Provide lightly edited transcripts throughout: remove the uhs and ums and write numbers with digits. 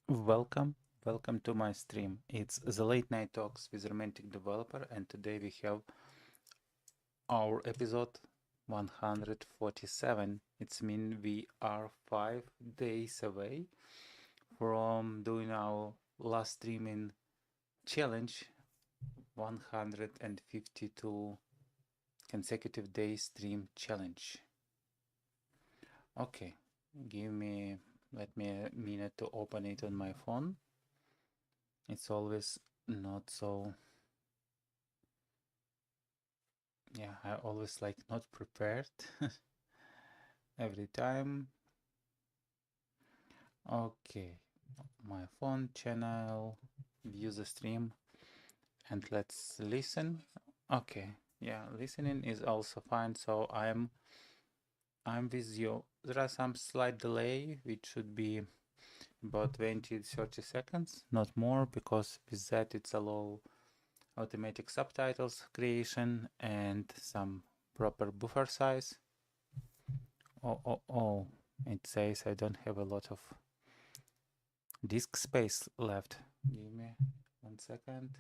Welcome to my stream. It's the late night talks with romantic developer, and today we have our episode 147. It's mean we are 5 days away from doing our last streaming challenge, 152 consecutive days stream challenge. Okay, let me a minute to open it on my phone. It's always not so, yeah, I always like not prepared every time. Okay, my phone channel, view the stream, and let's listen. Okay, yeah, listening is also fine. So I'm with you. There are some slight delay, which should be about 20-30 seconds, not more, because with that it's allow automatic subtitles creation and some proper buffer size. Oh, it says I don't have a lot of disk space left. Give me 1 second.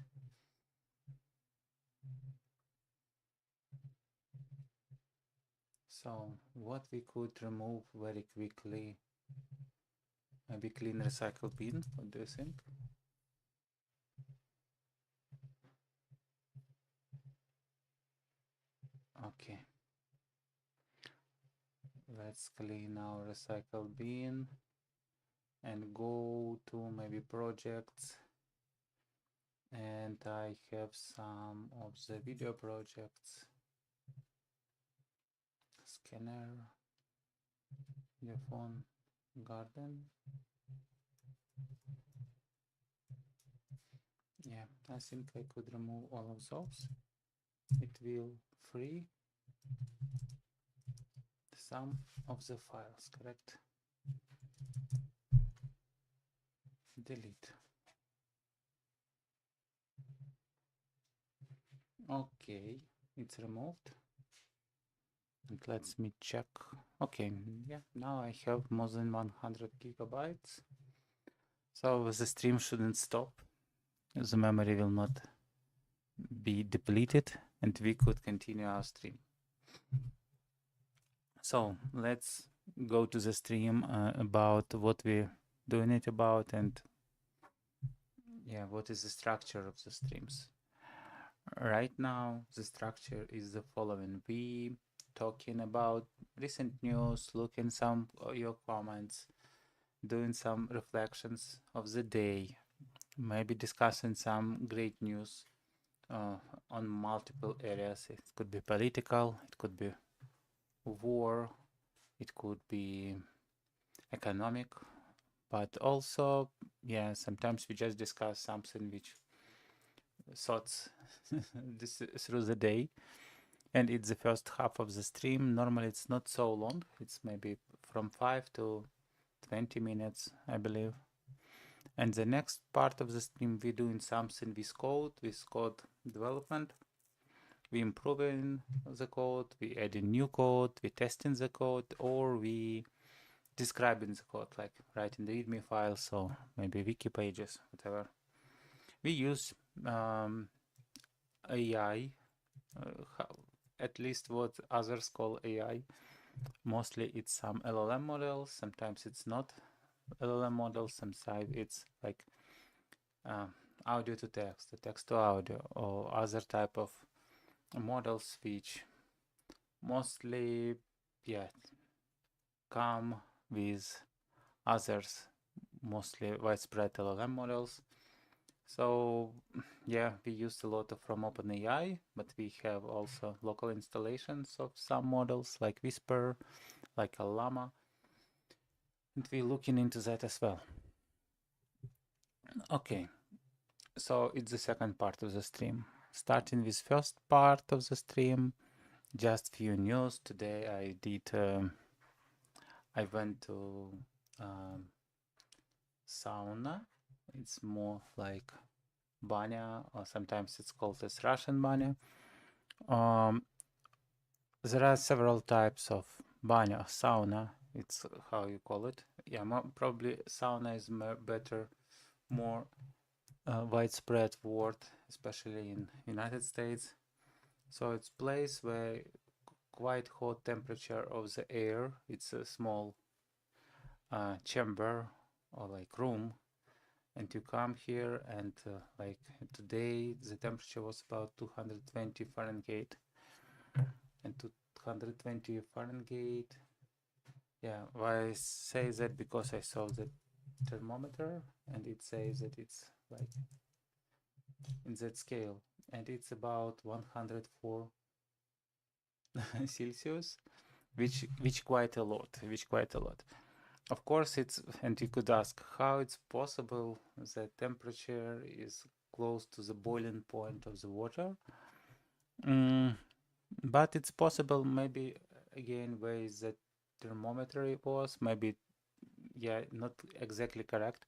So what we could remove very quickly, maybe clean recycle bin. What do you think? Okay, let's clean our recycle bin and go to maybe projects, and I have some of the video projects. Scanner, your phone, garden. Yeah, I think I could remove all of those. It will free some of the files, correct? Delete. Okay, it's removed. And let me check. Okay, yeah, now I have more than 100 gigabytes. So the stream shouldn't stop. The memory will not be depleted, and we could continue our stream. So let's go to the stream about what we're doing it about, and yeah, what is the structure of the streams. Right now, the structure is the following. We talking about recent news, looking some your comments, doing some reflections of the day, maybe discussing some great news on multiple areas. It could be political, it could be war, it could be economic, but also, yeah, sometimes we just discuss something which thoughts through the day, and it's the first half of the stream. Normally it's not so long, it's maybe from 5 to 20 minutes, I believe. And the next part of the stream we're doing something with code development. We improving the code, we adding new code, we testing the code, or we describing the code, like writing the readme files, or maybe wiki pages, whatever. We use AI, at least what others call AI. Mostly it's some LLM models, sometimes it's not LLM models, sometimes it's like audio to text, text to audio, or other type of models which mostly, yeah, come with others, mostly widespread LLM models. So yeah, we used a lot from OpenAI, but we have also local installations of some models like Whisper, like a Llama, and we're looking into that as well. Okay, so it's the second part of the stream. Starting with first part of the stream, just few news. Today I went to Sauna. It's more like banya, or sometimes it's called as Russian banya. There are several types of banya, sauna, it's how you call it. yeah, probably sauna is better, more widespread word, especially in United States. So it's place where quite hot temperature of the air. It's a small chamber or like room, and you come here and like today the temperature was about 220 Fahrenheit, and 220 Fahrenheit. Yeah, why I say that because I saw the thermometer and it says that it's like in that scale, and it's about 104 Celsius, which quite a lot, Of course, it's, and you could ask how it's possible that temperature is close to the boiling point of the water. But it's possible, maybe again, where the thermometer it was, maybe, yeah, not exactly correct.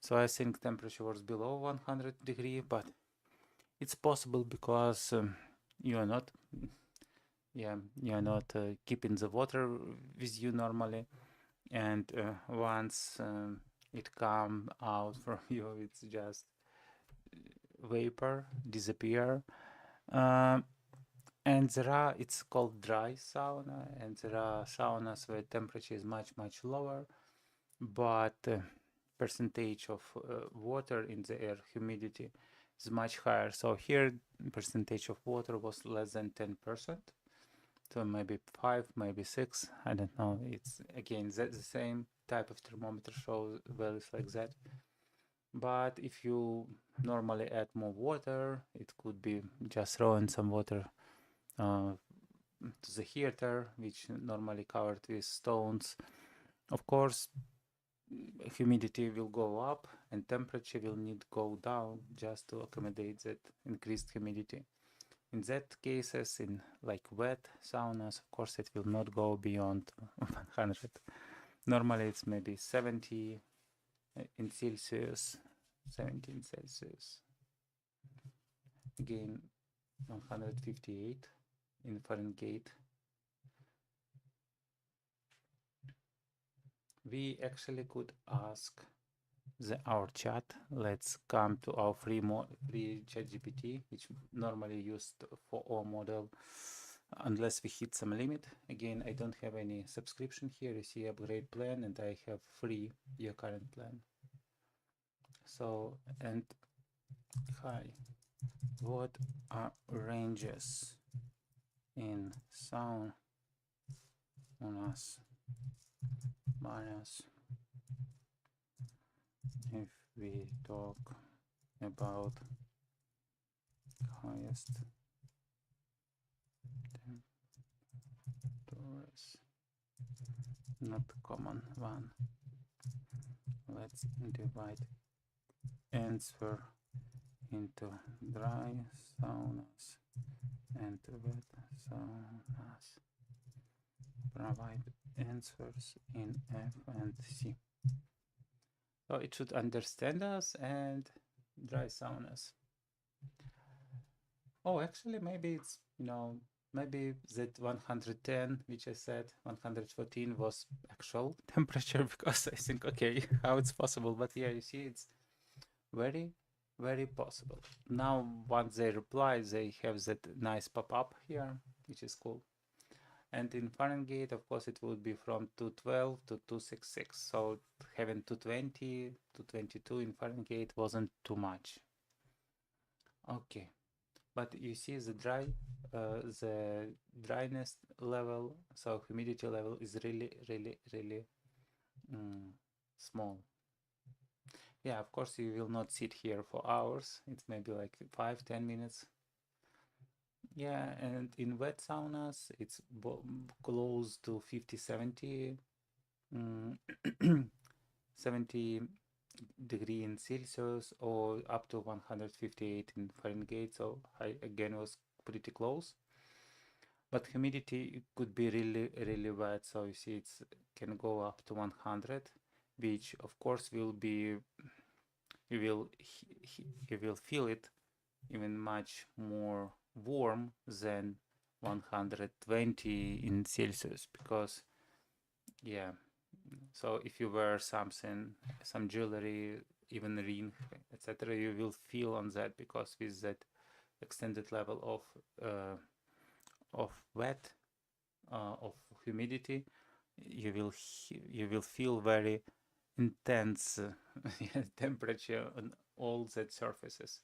So I think temperature was below 100 degree, but it's possible because you are not, yeah, you are not keeping the water with you normally, and once it come out from you, it's just vapor disappear. And there are, it's called dry sauna, and there are saunas where temperature is much lower, but percentage of water in the air, humidity, is much higher. So here percentage of water was less than 10%, so maybe 5, maybe 6, I don't know. It's again the same type of thermometer shows values like that. But if you normally add more water, it could be just throwing some water to the heater, which normally covered with stones. Of course, humidity will go up and temperature will need to go down just to accommodate that increased humidity. In that cases, in like wet saunas, of course, it will not go beyond 100. Normally, it's maybe 70 in Celsius, 17 Celsius. Again, 158 in Fahrenheit. We actually could ask our chat. Let's come to our free chat GPT, which normally used for our model, unless we hit some limit. Again, I don't have any subscription here. You see upgrade plan, and I have free your current plan. So, and hi, what are ranges in saunas minus if we talk about highest temperatures, not common one. Let's divide answer into dry saunas and wet saunas. Provide answers in F and C. So it should understand us, and dry saunas. Oh, actually, maybe it's, maybe that 110, which I said 114 was actual temperature, because I think, okay, how it's possible. But yeah, you see, it's very, very possible. Now, once they reply, they have that nice pop-up here, which is cool. And in Fahrenheit, of course, it would be from 212 to 266. So having 220, 222 in Fahrenheit wasn't too much. Okay, but you see the dryness level, so humidity level is really, really, really small. Yeah, of course, you will not sit here for hours. It's maybe like 5-10 minutes. Yeah, and in wet saunas, it's close to 50-70 70 degree in Celsius, or up to 158 in Fahrenheit. So I again was pretty close. But humidity could be really, really bad. So you see, it can go up to 100, which of course will be, you will feel it even much more warm than 120 in Celsius, because yeah, So if you wear something, some jewelry, even ring, etc., you will feel on that, because with that extended level of wet, of humidity, you will feel very intense temperature on all that surfaces.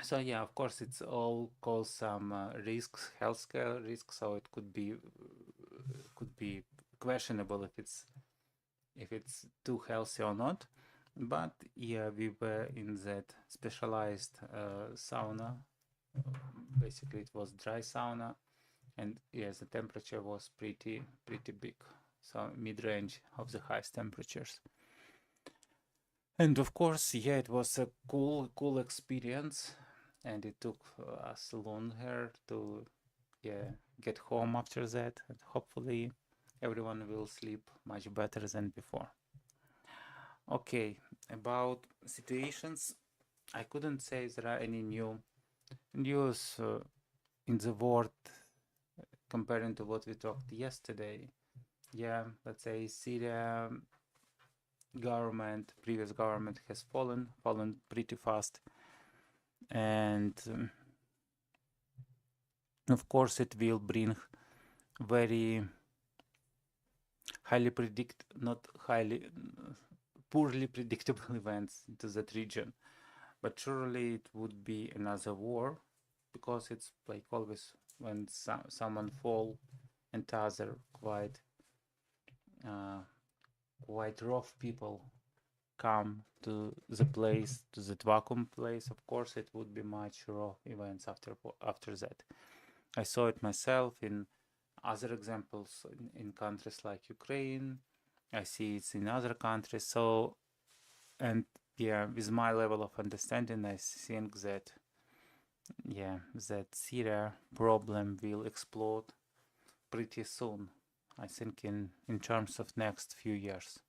So yeah, of course, it's all cause some risks, healthcare risks. So it could be questionable if it's too healthy or not. But yeah, we were in that specialized sauna. Basically, it was dry sauna, and yes, the temperature was pretty big. So mid-range of the highest temperatures. And of course, yeah, it was a cool experience, and it took us longer to get home after that, and hopefully everyone will sleep much better than before. Okay, about situations, I couldn't say there are any new news in the world comparing to what we talked yesterday. Yeah, let's say Syria previous government has fallen pretty fast, and of course it will bring very poorly predictable events into that region. But surely it would be another war, because it's like always when someone fall and other uh, quite rough people come to the place, to that vacuum place. Of course, it would be much raw events after that. I saw it myself in other examples in countries like Ukraine. I see it in other countries. So, and yeah, with my level of understanding, I think that that Syria problem will explode pretty soon. I think in terms of next few years.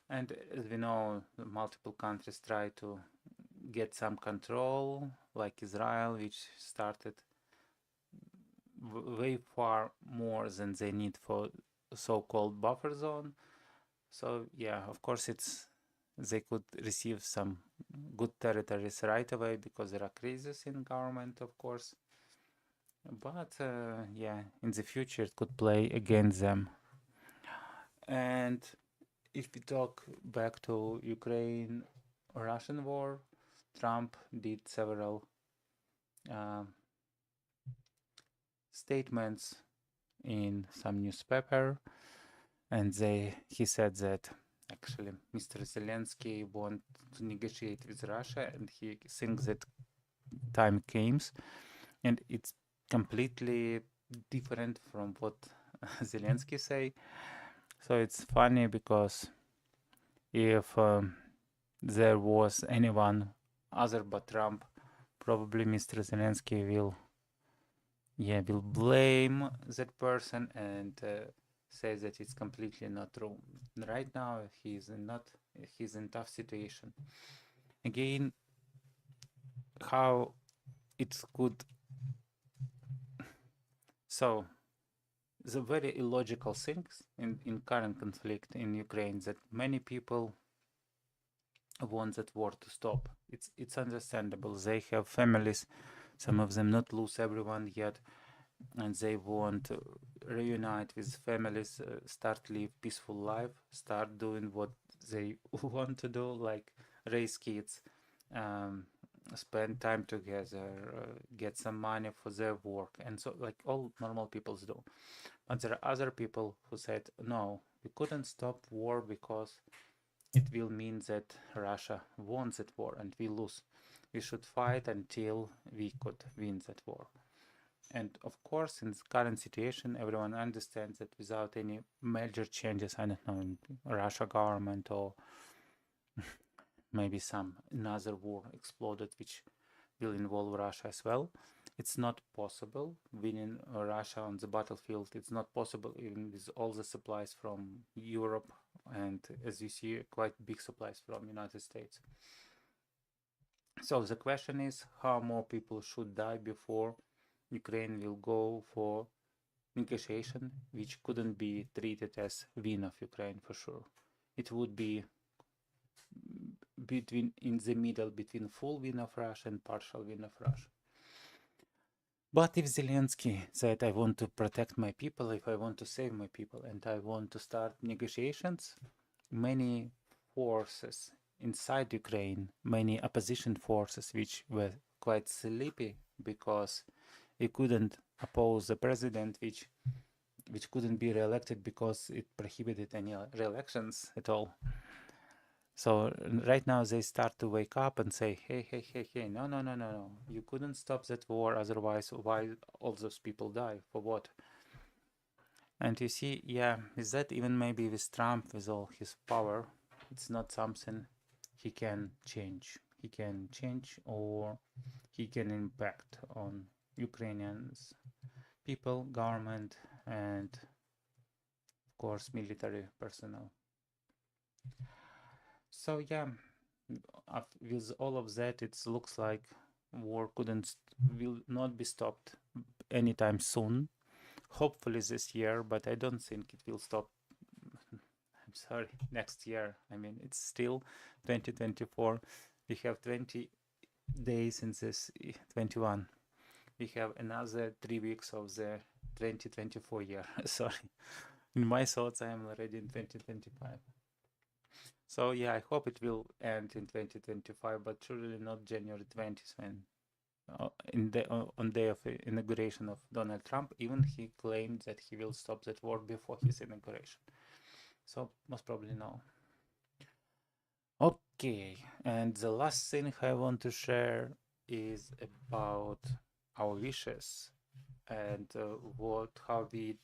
And as we know, multiple countries try to get some control, like Israel, which started way far more than they need for so-called buffer zone. So yeah, of course they could receive some good territories right away because there are crises in government, of course. But yeah, in the future it could play against them. And if we talk back to Ukraine-Russian war, Trump did several uh, statements in some newspaper, and he said that actually Mr. Zelensky want to negotiate with Russia, and he thinks that time comes, and it's completely different from what Zelensky say. So it's funny because if there was anyone other but Trump, probably Mr. Zelensky will blame that person and say that it's completely not true. Right now he's in tough situation. Again, how it could so the very illogical things in current conflict in Ukraine, that many people want that war to stop. It's understandable. They have families, some of them not lose everyone yet, and they want to reunite with families, start live peaceful life, start doing what they want to do, like raise kids, um, spend time together, get some money for their work, and so like all normal peoples do. But there are other people who said, no, we couldn't stop war because it will mean that Russia won that war and we lose. We should fight until we could win that war. And of course, in the current situation, everyone understands that without any major changes, I don't know, in Russia government or maybe some another war exploded, which will involve Russia as well, it's not possible winning Russia on the battlefield. It's not possible even with all the supplies from Europe and, as you see, quite big supplies from United States. So the question is, how more people should die before Ukraine will go for negotiation which couldn't be treated as win of Ukraine for sure. It would be in the middle between full win of Russia and partial win of Russia. But if Zelensky said, I want to protect my people, if I want to save my people, and I want to start negotiations, many forces inside Ukraine, many opposition forces, which were quite sleepy because they couldn't oppose the president, which couldn't be re-elected because it prohibited any re-elections at all. So right now they start to wake up and say, hey, no, you couldn't stop that war, otherwise why all those people die, for what? And you see, yeah, is that even maybe with Trump, with all his power, it's not something he can change. He can change or he can impact on Ukrainians, people, government, and of course military personnel. So yeah, with all of that, it looks like war will not be stopped anytime soon. Hopefully this year, but I don't think it will stop. I'm sorry, next year. I mean, it's still 2024. We have 20 days in this 21. We have another 3 weeks of the 2024 year. Sorry. In my thoughts, I am already in 2025. So yeah, I hope it will end in 2025, but surely not January 20th when on day of inauguration of Donald Trump. Even he claimed that he will stop that war before his inauguration. So most probably no. Okay, and the last thing I want to share is about our wishes and how we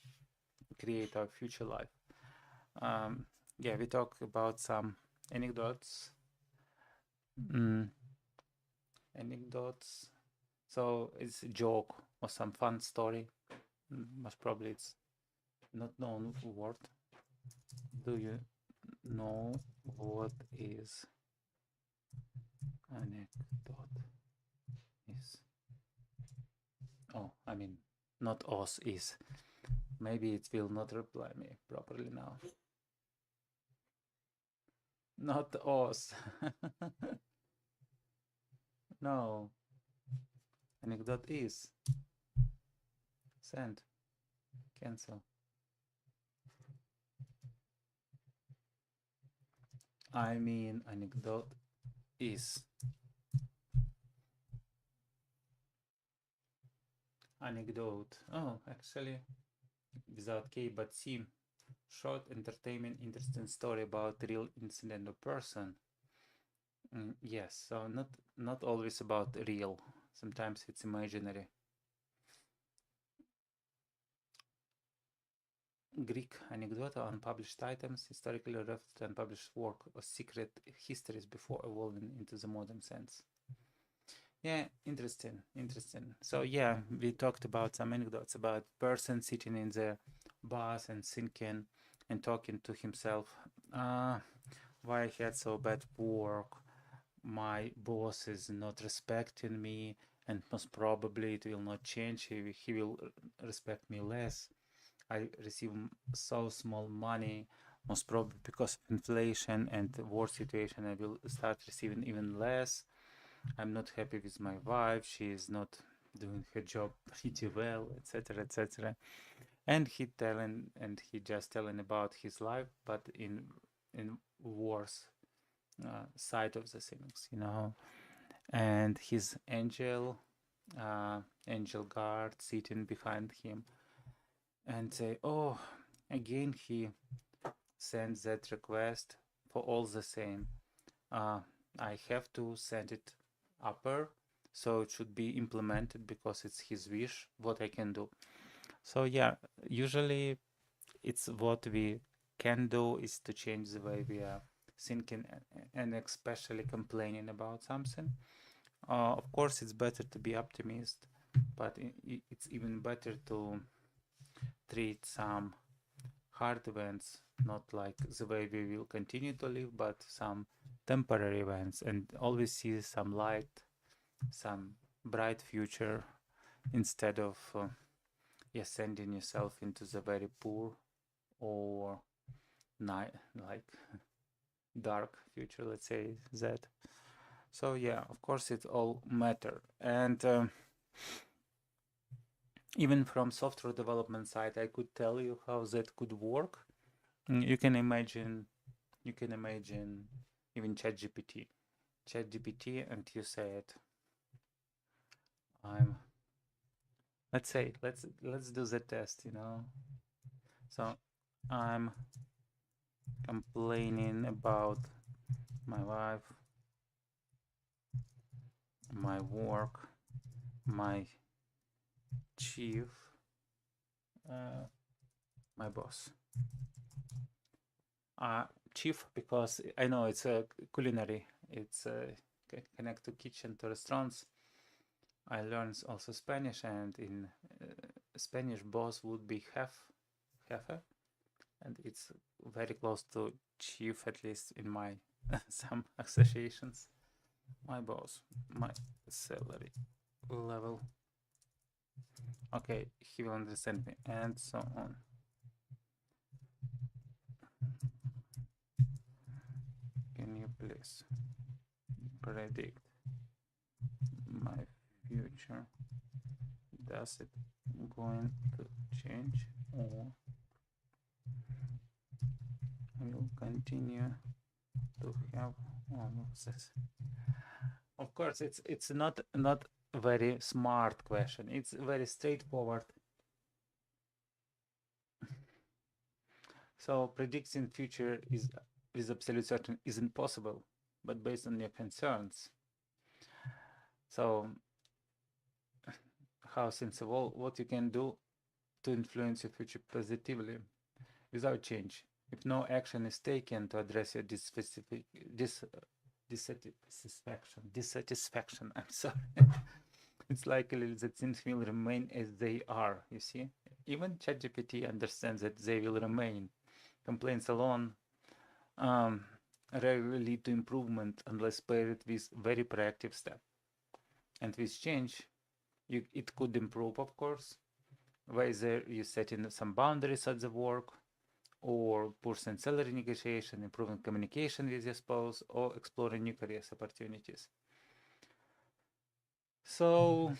create our future life. Yeah, we talk about some anecdotes. Anecdotes. So it's a joke or some fun story. Most probably it's not known word. Do you know what is anecdote is? Oh, I mean, not us is. Maybe it will not reply me properly now. Not us. No. Anecdote is. Send. Cancel. I mean, anecdote is. Anecdote. Oh, actually, without K but C. Short, entertainment, interesting story about real incident or person. Yes, so not always about real. Sometimes it's imaginary. Greek anecdote, unpublished items, historically referred to unpublished work or secret histories before evolving into the modern sense. Yeah, interesting. So yeah, we talked about some anecdotes about person sitting in the bus and thinking and talking to himself, why I had so bad work, my boss is not respecting me, and most probably it will not change. He will respect me less. I receive so small money, most probably because of inflation and the war situation. I will start receiving even less. I'm not happy with my wife. She is not doing her job pretty well, etc., etc. And he just telling about his life, but in worse side of the things, and his angel guard sitting behind him and say, oh, again he sends that request for all the same. I have to send it upper, so it should be implemented because it's his wish, what I can do. So yeah, usually it's what we can do is to change the way we are thinking and especially complaining about something. Of course, it's better to be optimist, but it's even better to treat some hard events not like the way we will continue to live, but some temporary events, and always see some light, some bright future instead of sending yourself into the very poor or night like dark future, let's say that. So yeah, of course it all matter. And even from software development side, I could tell you how that could work. You can imagine even ChatGPT, and you said, I'm, let's say, let's do the test, So I'm complaining about my life, my work, my chief, my boss. Chief, because I know it's a culinary, it's connect to kitchen, to restaurants. I learned also Spanish, and in Spanish, boss would be jefe, and it's very close to chief, at least in my some associations. My boss, my salary level. Okay, he will understand me, and so on. Can you please predict my future? Does it going to change, or will continue to have all of this? Of course, it's not a very smart question. It's very straightforward. So predicting future is with absolute certain isn't possible, but based on your concerns. So how things evolve, what you can do to influence your future positively without change. If no action is taken to address your dissatisfaction, I'm sorry, it's likely that things will remain as they are, you see. Even ChatGPT understands that they will remain. Complaints alone rarely lead to improvement unless paired with very proactive step. And with change, it could improve, of course, whether you set in some boundaries at the work, or pushing salary negotiation, improving communication with your spouse, or exploring new career opportunities. So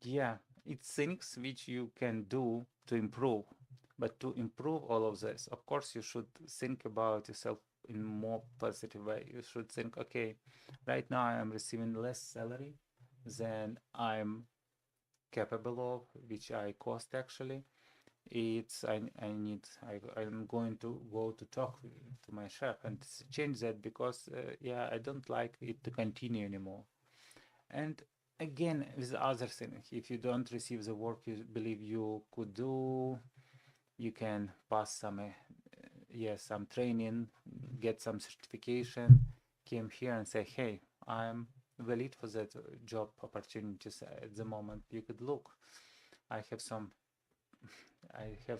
yeah, it's things which you can do to improve. But to improve all of this, of course, you should think about yourself in more positive way. You should think, okay, right now I am receiving less salary than I'm capable of, which I cost actually. I'm going to go to talk to my chef and change that, because yeah, I don't like it to continue anymore. And again, with other thing, if you don't receive the work you believe you could do, you can pass some some training, get some certification, came here and say, hey, I'm valid for that job opportunities at the moment. You could look, I have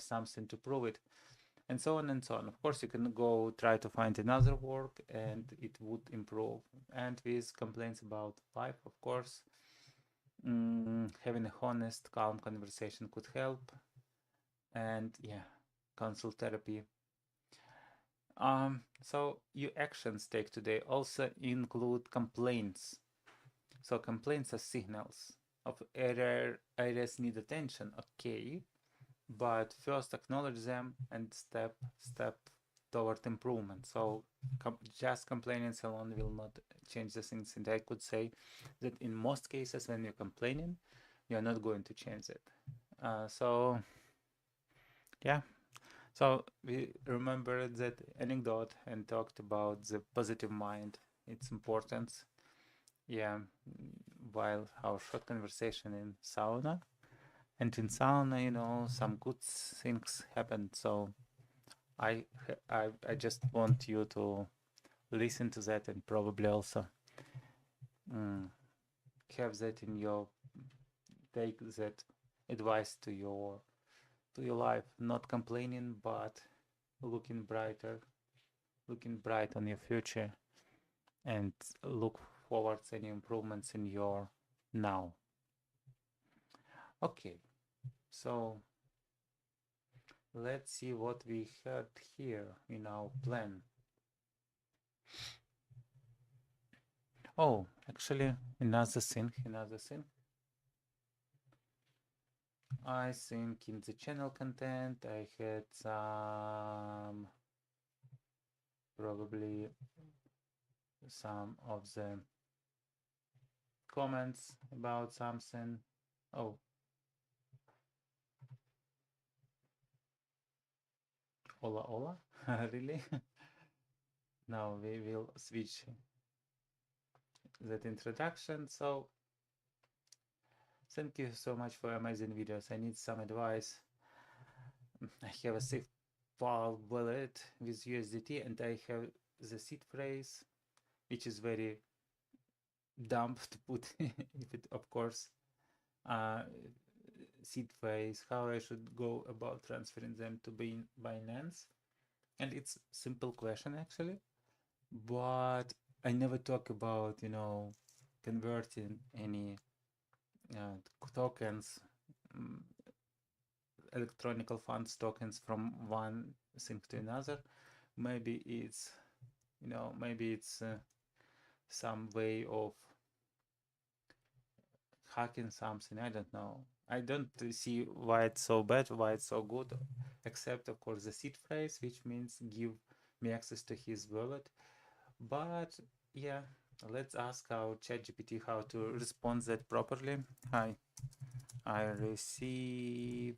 something to prove it, and so on and so on. Of course, you can go try to find another work and it would improve. And with complaints about life, of course, having a honest, calm conversation could help. And yeah, consult therapy. So your actions take today also include complaints. So complaints are signals of areas need attention. Okay, but first acknowledge them and step toward improvement. So just complaining alone will not change the things. And I could say that in most cases, when you're complaining, you're not going to change it. So yeah, so we remembered that anecdote and talked about the positive mind, its importance. Yeah, while our short conversation in sauna. And in sauna, some good things happened. So I just want you to listen to that and probably also have that in your, take that advice to your life. Not complaining, but looking bright on your future, and look forward to any improvements in your now. Okay, so let's see what we had here in our plan. Oh, actually, another thing. I think in the channel content I had some, probably some of the comments about something. Oh, hola, really? Now we will switch that introduction. So thank you so much for amazing videos. I need some advice. I have a safe file wallet with USDT and I have the seed phrase, which is very dumb to put if it, of course, seed phrase, how I should go about transferring them to Binance. And it's simple question actually, but I never talk about, converting any tokens, electronical funds tokens from one thing to another. Maybe it's, some way of hacking something. I don't know. I don't see why it's so bad, why it's so good, except of course the seed phrase, which means give me access to his wallet. But yeah, let's ask our ChatGPT how to respond that properly. Hi, I receive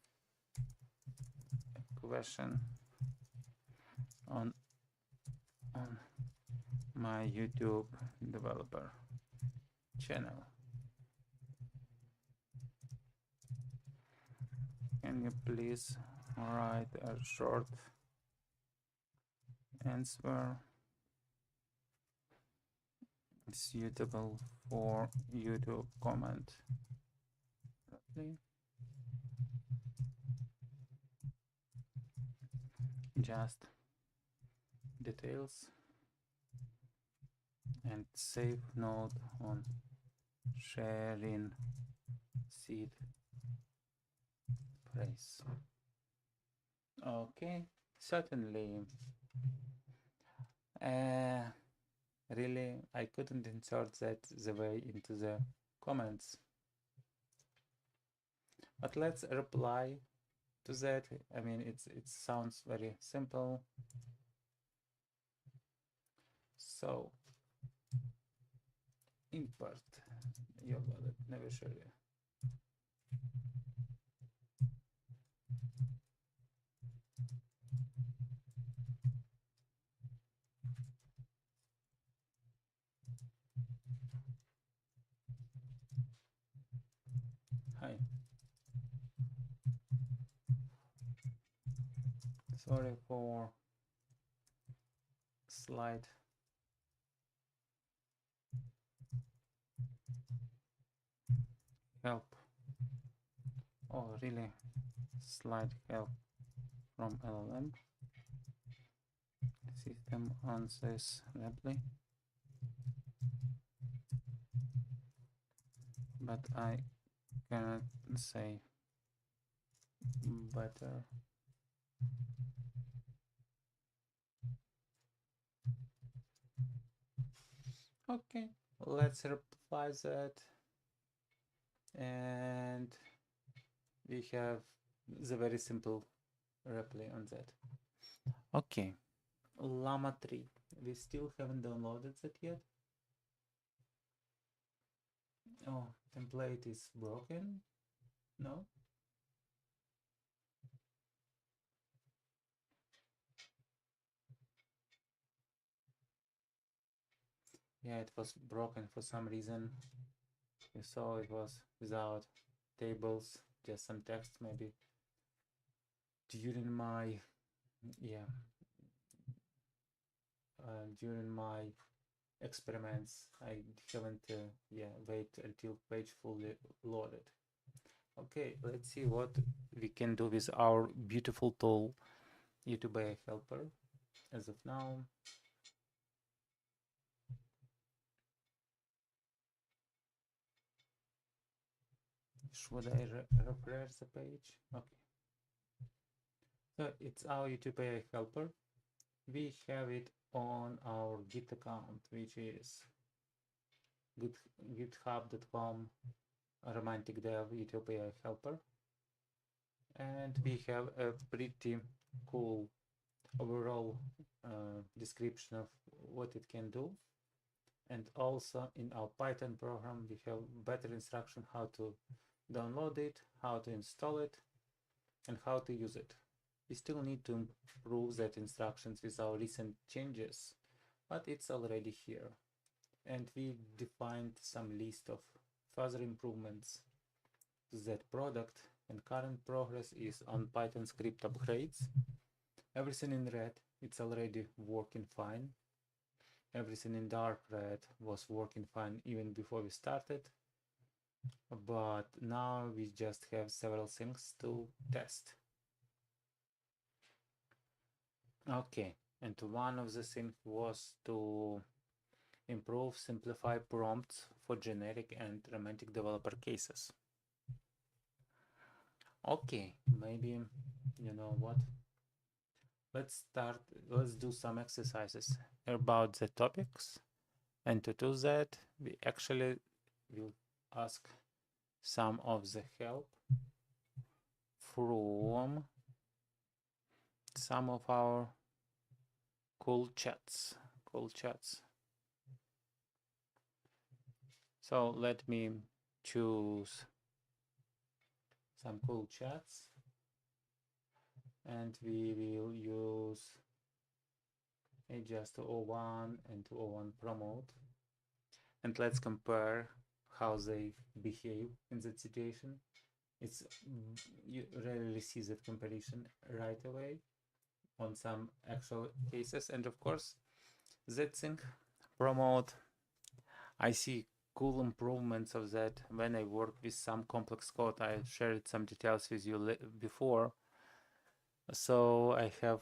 a question on my YouTube developer channel. Can you please write a short answer suitable for YouTube comment? Just details and save note on sharing seed phrase. Okay, certainly. Really, I couldn't insert that the way into the comments. But let's reply to that. I mean, it sounds very simple. So, import your wallet, never show you. Hi. Sorry for slight help. Oh, really? Slight help from LLM. System answers rapidly. But I cannot say better. Okay, let's reply that, and we have the very simple reply on that. Okay, Llama 3. We still haven't downloaded that yet. Oh, template is broken. No. Yeah, it was broken for some reason. You saw it was without tables, just some text maybe. During my, during my experiments, I haven't, wait until page fully loaded. Okay, let's see what we can do with our beautiful tool, YouTube AI Helper, as of now. Should I refresh the page? Okay. So it's our YouTube AI helper. We have it on our Git account, which is github.com romantic dev YouTube AI helper. And we have a pretty cool overall description of what it can do. And also in our Python program, we have better instruction how to download it, how to install it, and how to use it. We still need to improve that instructions with our recent changes, but it's already here. And we defined some list of further improvements to that product, and current progress is on Python script upgrades. Everything in red, it's already working fine. Everything in dark red was working fine even before we started, but now we just have several things to test. Okay, and one of the things was to improve, simplify prompts for generic and romantic developer cases. Okay, maybe, you know what? Let's do some exercises about the topics. And to do that, we actually will ask some of the help from some of our cool chats. So let me choose some cool chats, and we will use just 201 and 201 promote, and let's compare how they behave in that situation. You rarely see that comparison right away on some actual cases, and of course that thing promote, I see cool improvements of that when I work with some complex code. I shared some details with you before. So I have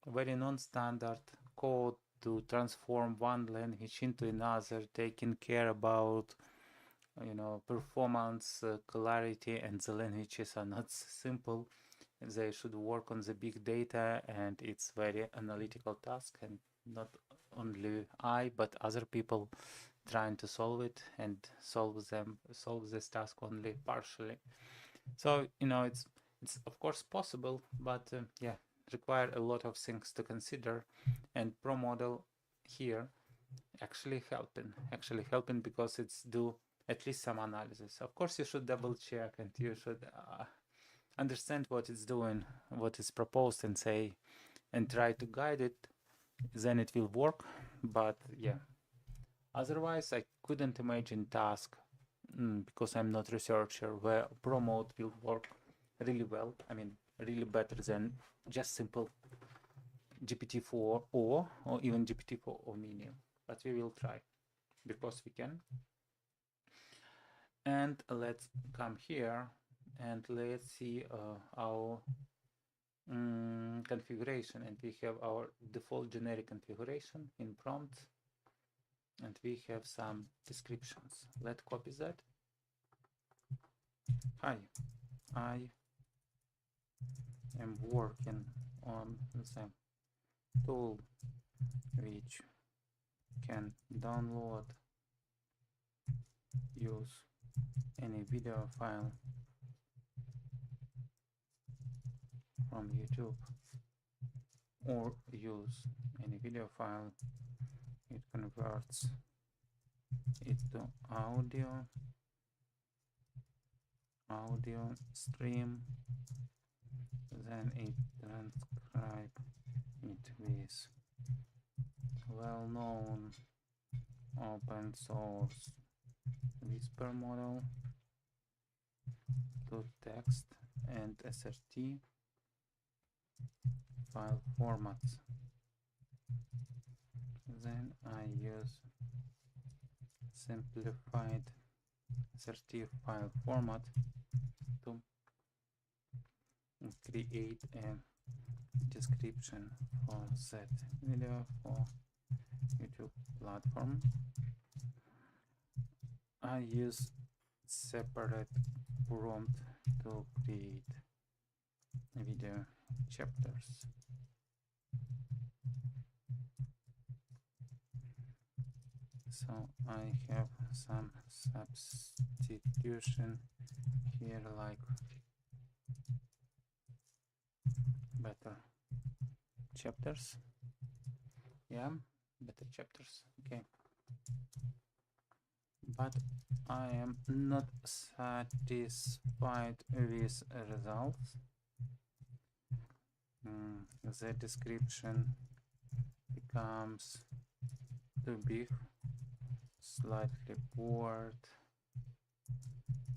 very non-standard code to transform one language into another, taking care about performance, clarity, and the languages are not simple. They should work on the big data, and it's very analytical task, and not only I but other people trying to solve it and solve this task only partially. So it's of course possible, but yeah, require a lot of things to consider, and pro model here actually helping because it's do at least some analysis. Of course you should double check, and you should understand what it's doing, what is proposed, and say and try to guide it, then it will work. But yeah, otherwise I couldn't imagine task because I'm not researcher where promote will work really well. I mean, really better than just simple GPT-4 or even GPT-4 or mini. But we will try because we can. And let's come here and let's see our configuration, and we have our default generic configuration in prompt, and we have some descriptions. Let's copy that. Hi, I am working on the tool which can download, use any video file from YouTube, or use any video file. It converts it to audio stream, then it transcribe it with well-known open source whisper model to text and SRT file formats. Then I use simplified SRT file format to create a description for that video for YouTube platform. I use separate prompt to create a video chapters. So I have some substitution here, like better chapters. Yeah, better chapters. Okay. But I am not satisfied with results. The description becomes too big, slightly bored,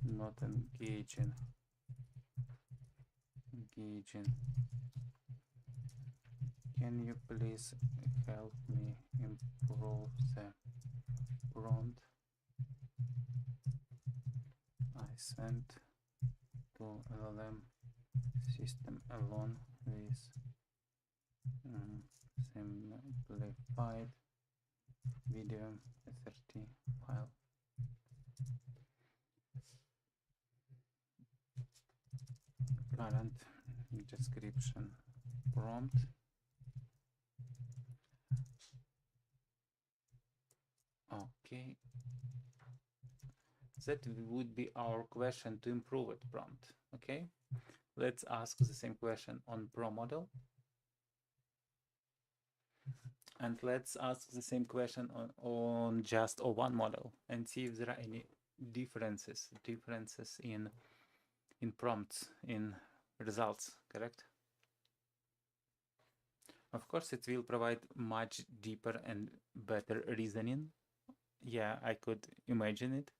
not engaging. Can you please help me improve the prompt I sent to LLM system along with simplified video 30 file? Current description prompt. Okay, that would be our question to improve it prompt. Okay, let's ask the same question on Pro model, and let's ask the same question on just O1 model and see if there are any differences in prompts, in results. Correct? Of course, it will provide much deeper and better reasoning. Yeah, I could imagine it,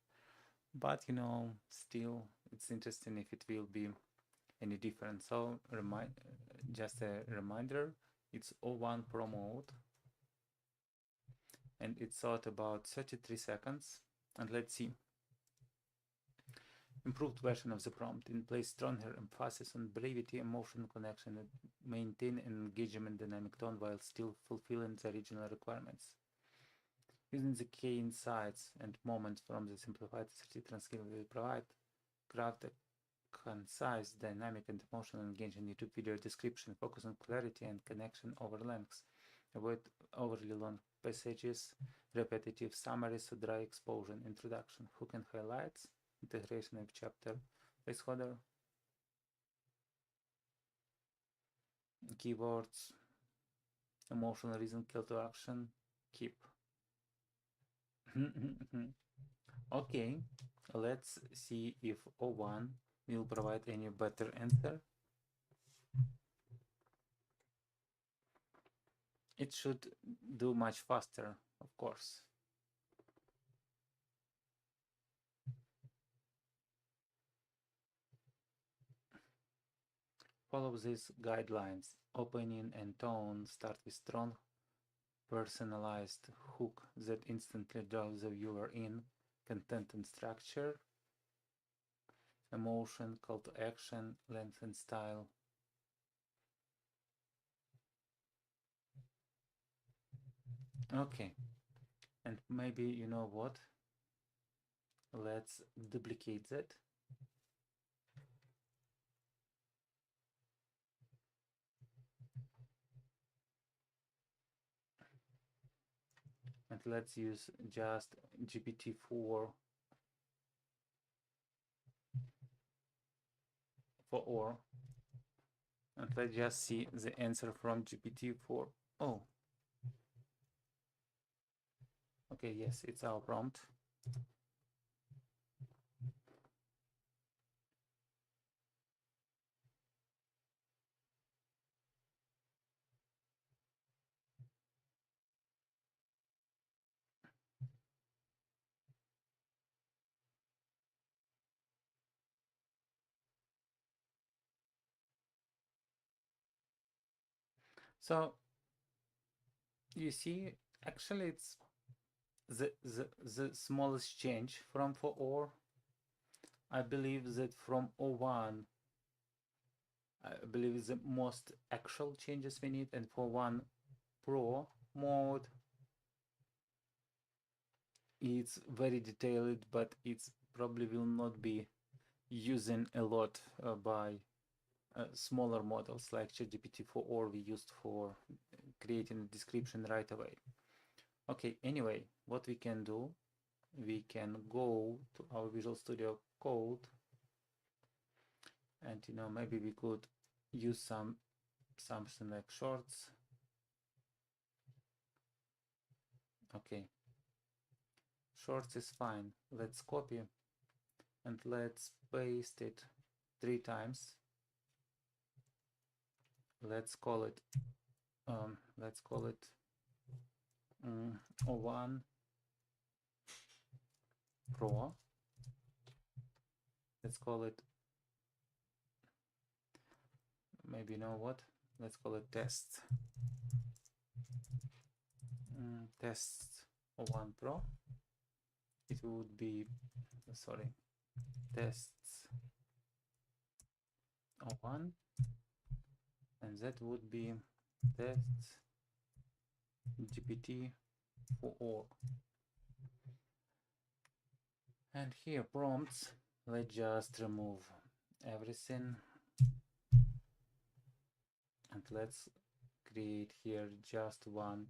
but you know, still it's interesting if it will be any different. So just a reminder, it's O1 Pro mode, and it thought about 33 seconds. And let's see. Improved version of the prompt in place stronger emphasis on brevity, emotional connection, and maintain an engagement dynamic tone while still fulfilling the original requirements. Using the key insights and moments from the simplified assertive transcript will craft a concise, dynamic, and emotional engaging YouTube video description. Focus on clarity and connection over lengths. Avoid overly long passages, repetitive summaries, or dry exposure. Introduction, hook and highlights, integration of chapter, placeholder, keywords, emotional reason, call to action, keep. Okay, let's see if O1 will provide any better answer. It should do much faster, of course. Follow these guidelines. Opening and tone start with strong, personalized hook that instantly draws the viewer in. Content and structure, emotion, call to action, length and style. Okay, and maybe you know what? Let's duplicate that. And let's use just GPT-4 for or. And let's just see the answer from GPT-4. Oh. Okay, yes, it's our prompt. So you see, actually it's the smallest change from for or. I believe that from O1, I believe the most actual changes we need, and for one Pro mode, it's very detailed, but it's probably will not be using a lot by smaller models like ChatGPT-4 we used for creating a description right away. Okay, anyway, what we can do, we can go to our Visual Studio Code, and maybe we could use something like shorts. Okay, shorts is fine. Let's copy and let's paste it 3 times. Let's call it O1 Pro. Let's call it, maybe let's call it tests. Tests O1 Pro. It would be, sorry, tests O1, and that would be tests GPT-4. And here prompts, let's just remove everything, and let's create here just one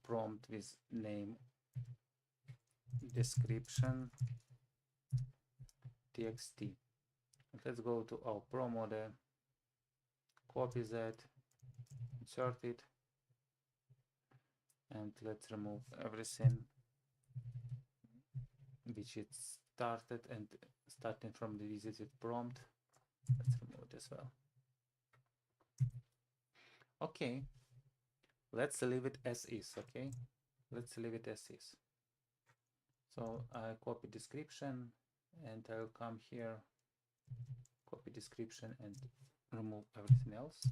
prompt with name, description, txt. Let's go to our pro model, copy that, insert it, and let's remove everything which it started, and starting from the visited prompt, let's remove it as well. Okay, let's leave it as is. Okay, let's leave it as is. So I copy description, and I'll come here, copy description, and remove everything else.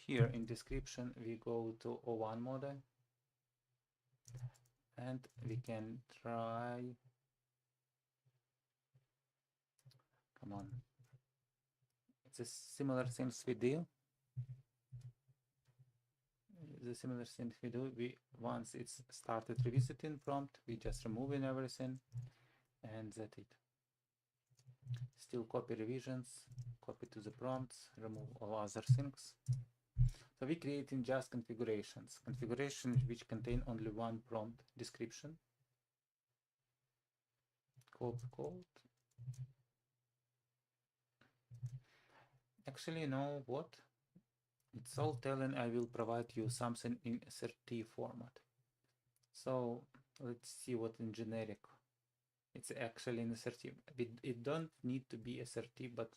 Here in description we go to O1 model, and we can try, come on, it's a similar things we do. The similar things we do, once it's started revisiting prompt, we just removing everything, and that's it. Still copy revisions, copy to the prompts, remove all other things. So we're creating just configurations which contain only one prompt description. Code. Actually, you know what? It's all telling I will provide you something in SRT format. So let's see what in generic. It's actually in SRT. It don't need to be SRT, but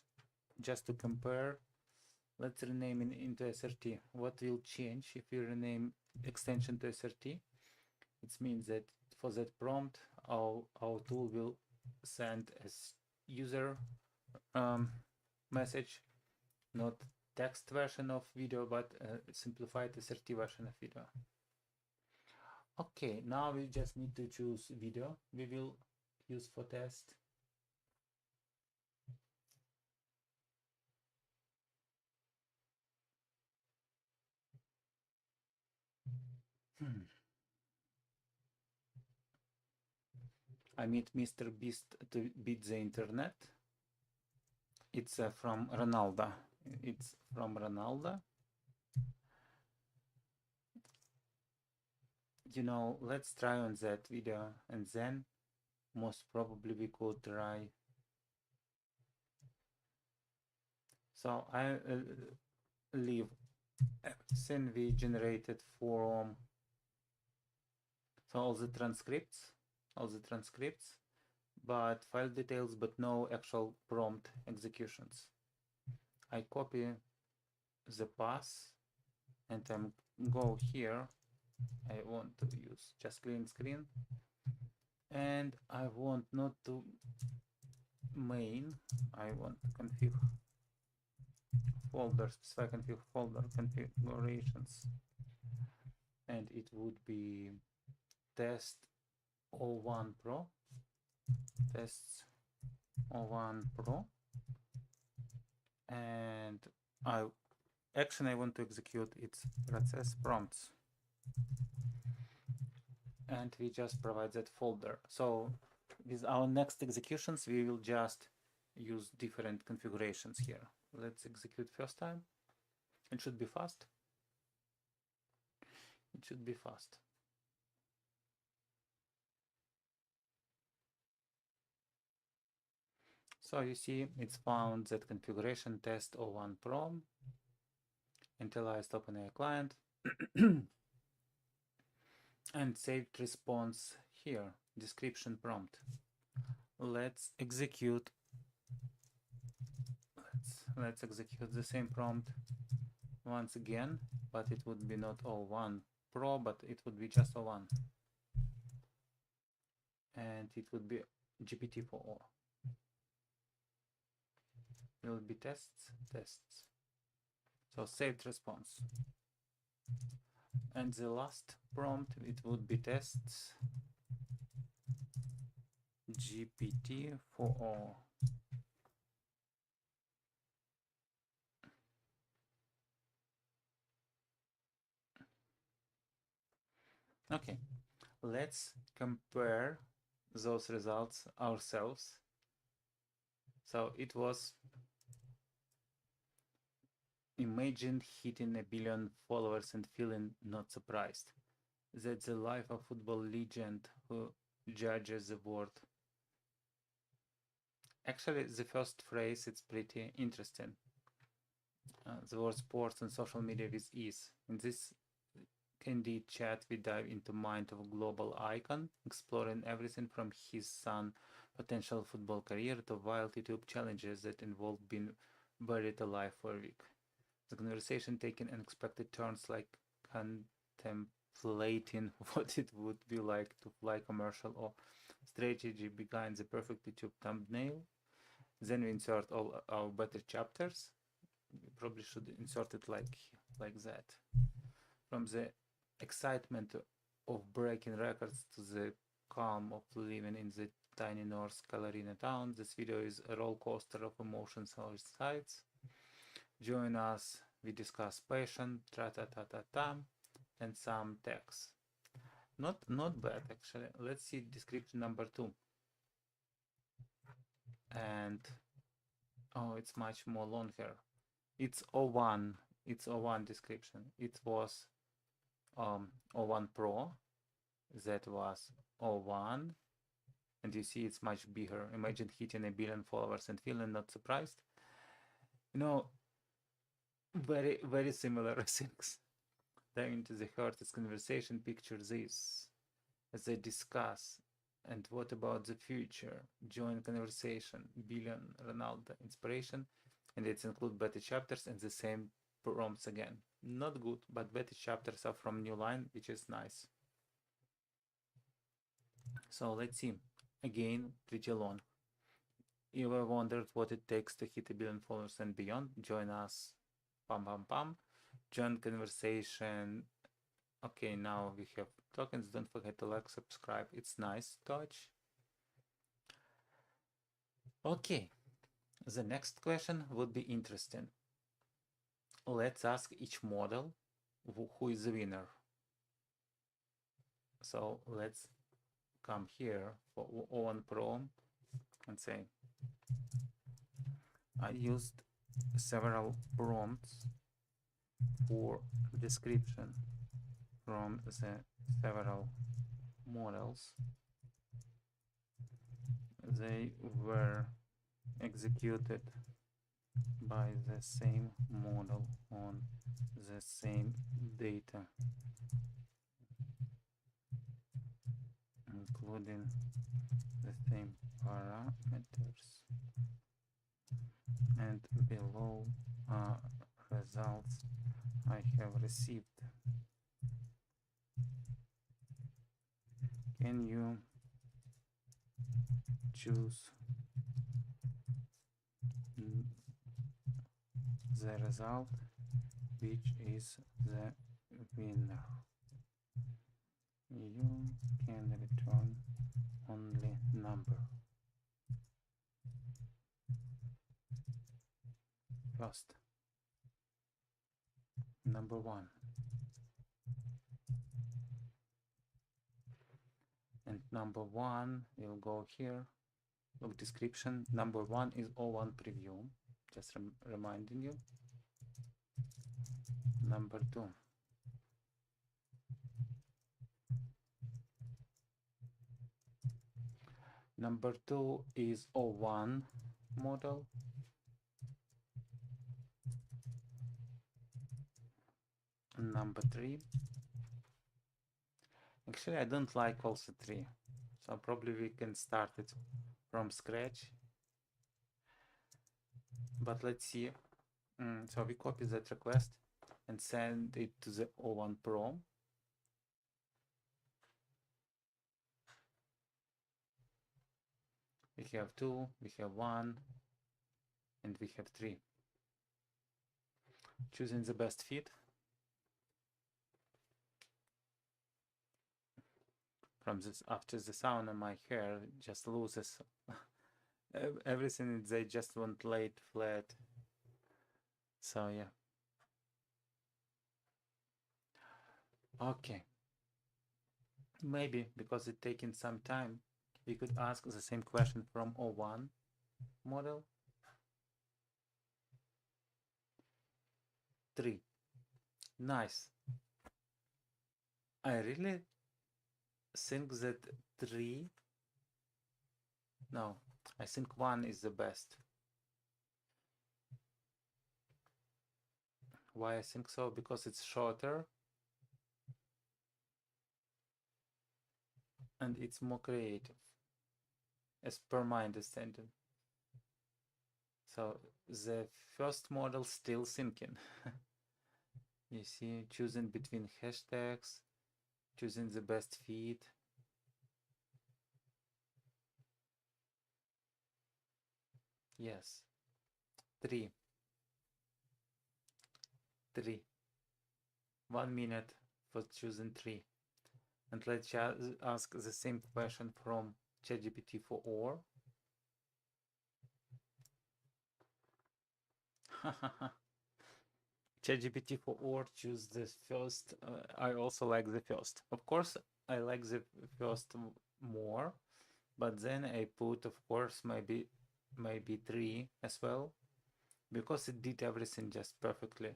just to compare, let's rename it into SRT. What will change if we rename extension to SRT? It means that for that prompt, our tool will send as user message, not text version of video, but simplified SRT version of video. Okay, now we just need to choose video we will use for test. I meet Mr. Beast to beat the internet. It's from Ronaldo. It's from Ronaldo. Let's try on that video, and then most probably we could try. So I leave everything we generated from, so all the transcripts, but file details, but no actual prompt executions. I copy the path, and I'm go here. I want to use just clean screen, and I want not to main, I want to config folder, specify config folder configurations, and it would be test O1 Pro, tests O1 Pro, and action I want to execute its process prompts, and we just provide that folder. So with our next executions we will just use different configurations here. Let's execute first time. It should be fast. It should be fast. So you see, it's found that configuration test 01 prom, initialized OpenAI client, and saved response here, description prompt. Let's execute. Let's execute the same prompt once again, but it would be not 01 Pro, but it would be just 01. And it would be GPT-4o. It will be tests. So saved response. And the last prompt, it would be tests GPT-4o. Okay, let's compare those results ourselves. So it was, imagine hitting 1 billion followers and feeling not surprised. That's the life of football legend who judges the word. Actually, the first phrase, it's pretty interesting. The word sports and social media with ease. In this candid chat, we dive into mind of a global icon, exploring everything from his son's potential football career to wild YouTube challenges that involve being buried alive for a week. The conversation taking unexpected turns, like contemplating what it would be like to fly commercial or strategy behind the perfect YouTube thumbnail. Then we insert all our better chapters. We probably should insert it like that. From the excitement of breaking records to the calm of living in the tiny North Carolina town, this video is a roller coaster of emotions on all sides. Join us, we discuss passion, tra-ta-ta-ta-ta, and some text. Not bad, actually. Let's see description number 2. And oh, it's much more longer. It's 01. It's 01 description. It was 01 Pro. That was 01. And you see it's much bigger. Imagine hitting 1 billion followers and feeling not surprised. You know, very, very similar things. Dive into the heart of conversation. Picture this as they discuss. And what about the future? Join conversation. Billion Ronaldo inspiration. And it's include beta chapters and the same prompts again. Not good, but beta chapters are from new line, which is nice. So let's see. Again, pretty long. You ever wondered what it takes to hit 1 billion followers and beyond? Join us. Pam pam pam. Join conversation. Okay, now we have tokens. Don't forget to like, subscribe. It's nice touch. Okay, the next question would be interesting. Let's ask each model who is the winner. So let's come here for O1 Pro and say, I used several prompts for description from the several models. They were executed by the same model on the same data, including the same parameters. And below are results I have received. Can you choose the result which is the winner? You can return only number. First, number 1. And number 1 will go here Look, description. Number 1 is O1 preview. Just reminding you. Number 2. Number 2 is O1 model. Number 3. Actually, I don't like also 3. So probably we can start it from scratch. But let's see. So we copy that request and send it to the O1 Pro. We have 2, we have 1, and we have 3. Choosing the best fit. From this, after the sauna, my hair just loses everything. They just want laid flat. So yeah. Okay. Maybe because it's taking some time, we could ask the same question from O1 model. 3. Nice. I really think that 3. No, I think 1 is the best. Why I think so? Because it's shorter and it's more creative, as per my understanding. So the first model still thinking. You see, choosing between hashtags, choosing the best fit. Yes. 3. 3. 1 minute for choosing 3. And let's ask the same question from ChatGPT for or. ChatGPT for or choose the first. I also like the first. Of course, I like the first more, but then I put, of course, maybe 3 as well, because it did everything just perfectly.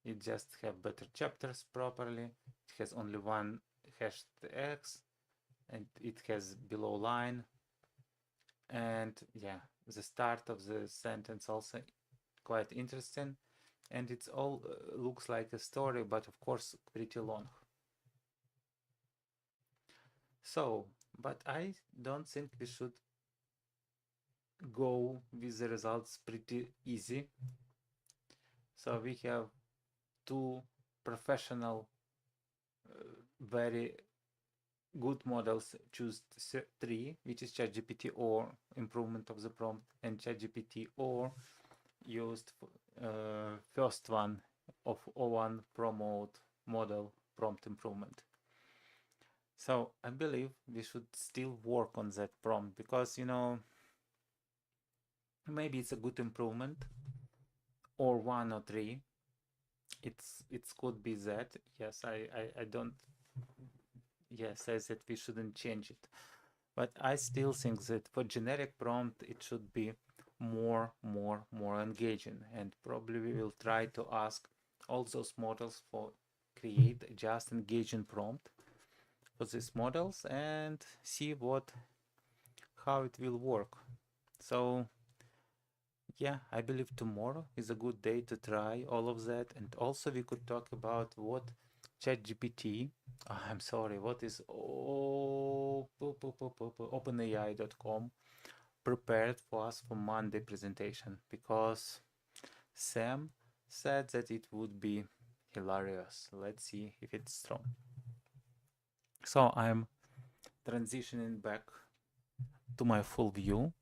It just have better chapters properly. It has only one #X, and it has below line. And yeah, the start of the sentence also quite interesting. And it's all looks like a story, but of course pretty long. So, but I don't think we should go with the results pretty easy. So we have 2 professional, very good models. Choose 3, which is ChatGPT or improvement of the prompt, and ChatGPT or used first one of O1 promote model prompt improvement. So I believe we should still work on that prompt, because maybe it's a good improvement, or 1 or 3. It could be that. Yes, I don't. Yes, I said we shouldn't change it, but I still think that for generic prompt it should be more engaging, and probably we will try to ask all those models for create just engaging prompt for these models and see how it will work. So yeah, I believe tomorrow is a good day to try all of that. And also we could talk about what ChatGPT, I'm sorry, what is OpenAI.com prepared for us for Monday presentation, because Sam said that it would be hilarious. Let's see if it's true. So I'm transitioning back to my full view.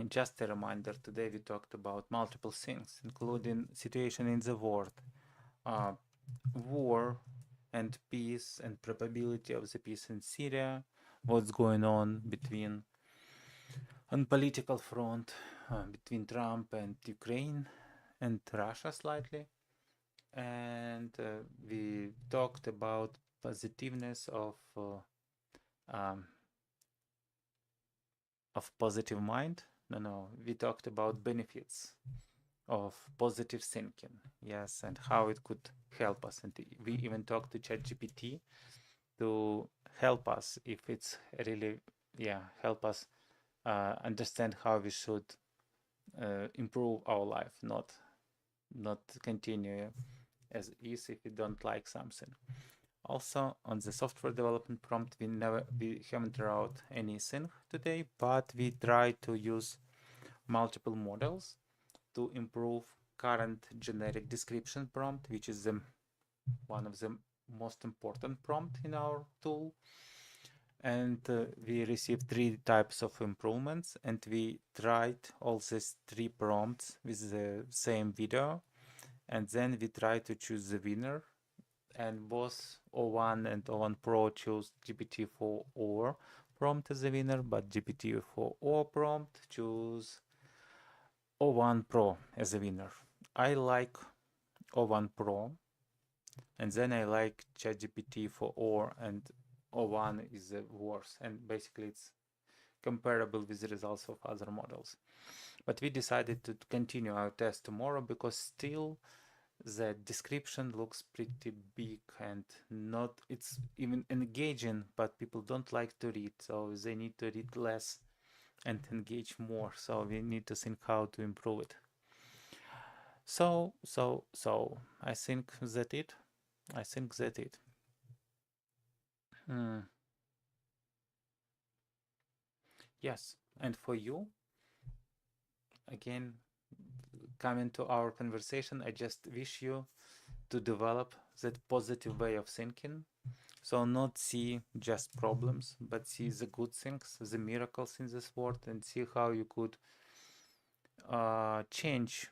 Just a reminder, today we talked about multiple things, including situation in the world, war and peace and probability of the peace in Syria, what's going on on political front between Trump and Ukraine and Russia slightly. And we talked about positiveness of of positive mind. No, we talked about benefits of positive thinking. Yes, and how it could help us. And we even talked to ChatGPT to help us if it's really, yeah, help us understand how we should improve our life, not continue as is if we don't like something. Also, on the software development prompt, we haven't wrote anything today, but we try to use multiple models to improve current generic description prompt, which is one of the most important prompt in our tool. And we received 3 types of improvements, and we tried all these 3 prompts with the same video, and then we tried to choose the winner, and both O1 and O1 Pro chose GPT-4o prompt as the winner, but GPT-4o prompt chose O1 Pro as a winner. I like O1 Pro, and then I like ChatGPT-4o, and O1 is the worst, and basically it's comparable with the results of other models. But we decided to continue our test tomorrow because still the description looks pretty big and not, it's even engaging, but people don't like to read, so they need to read less and engage more. So we need to think how to improve it. So I think that it. I think that it. Yes, and for you, again, coming to our conversation, I just wish you to develop that positive way of thinking. So not see just problems, but see the good things, the miracles in this world, and see how you could change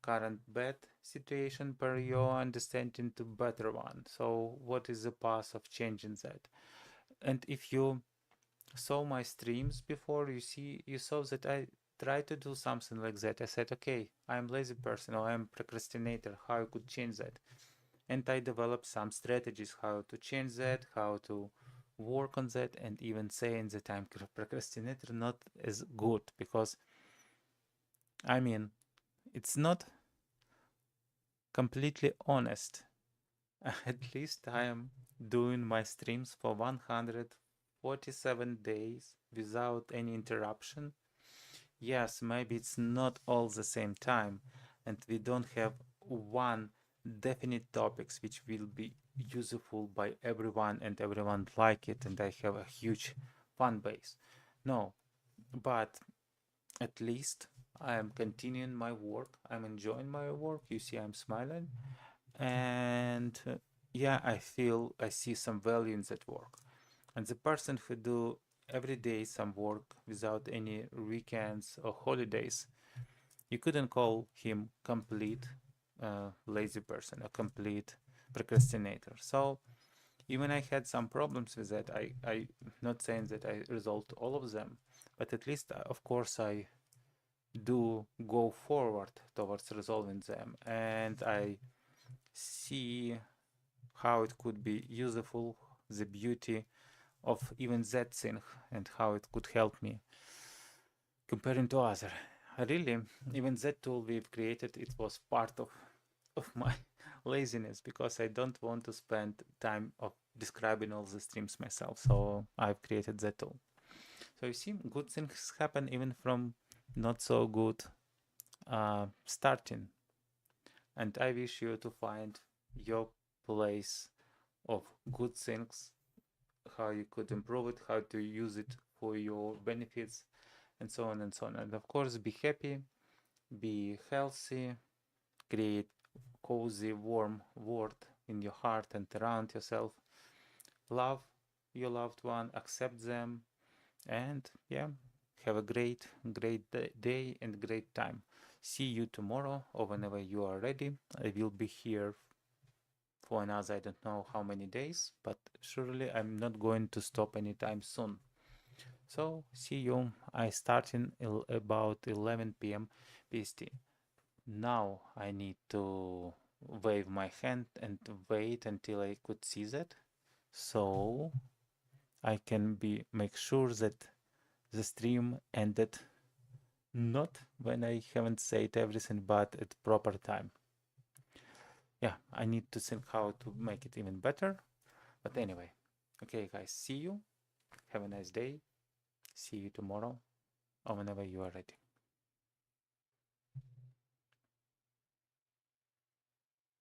current bad situation per your understanding to better one. So what is the path of changing that? And if you saw my streams before, you saw that I try to do something like that. I said, okay, I'm lazy person or I'm procrastinator, how I could change that. And I developed some strategies how to change that, how to work on that, and even saying that I'm procrastinator not as good, because I mean it's not completely honest. At least I am doing my streams for 147 days without any interruption. Yes, maybe it's not all the same time, and we don't have one definite topics which will be useful by everyone and everyone like it, and I have a huge fan base. No, but at least I am continuing my work. I'm enjoying my work. You see, I'm smiling, and yeah, I see some value in that work. And the person who do every day some work without any weekends or holidays, you couldn't call him complete lazy person, a complete procrastinator. So even I had some problems with that. I not saying that I resolved all of them, but at least of course I do go forward towards resolving them, and I see how it could be useful, the beauty of even that thing, and how it could help me comparing to other. Really, even that tool we've created, it was part of my laziness, because I don't want to spend time of describing all the streams myself. So I've created that tool. So you see, good things happen even from not so good starting. And I wish you to find your place of good things, how you could improve it, how to use it for your benefits, and so on and so on. And of course, be happy, be healthy, create cozy, warm world in your heart and around yourself. Love your loved one, accept them, and yeah, have a great day and great time. See you tomorrow or whenever you are ready. I will be here for another, I don't know how many days, but surely I'm not going to stop anytime soon. So see you. I start in about 11 p.m. PST. Now I need to wave my hand and wait until I could see that, so I can make sure that the stream ended not when I haven't said everything, but at proper time. Yeah, I need to think how to make it even better. But anyway, okay, guys, see you. Have a nice day. See you tomorrow or whenever you are ready.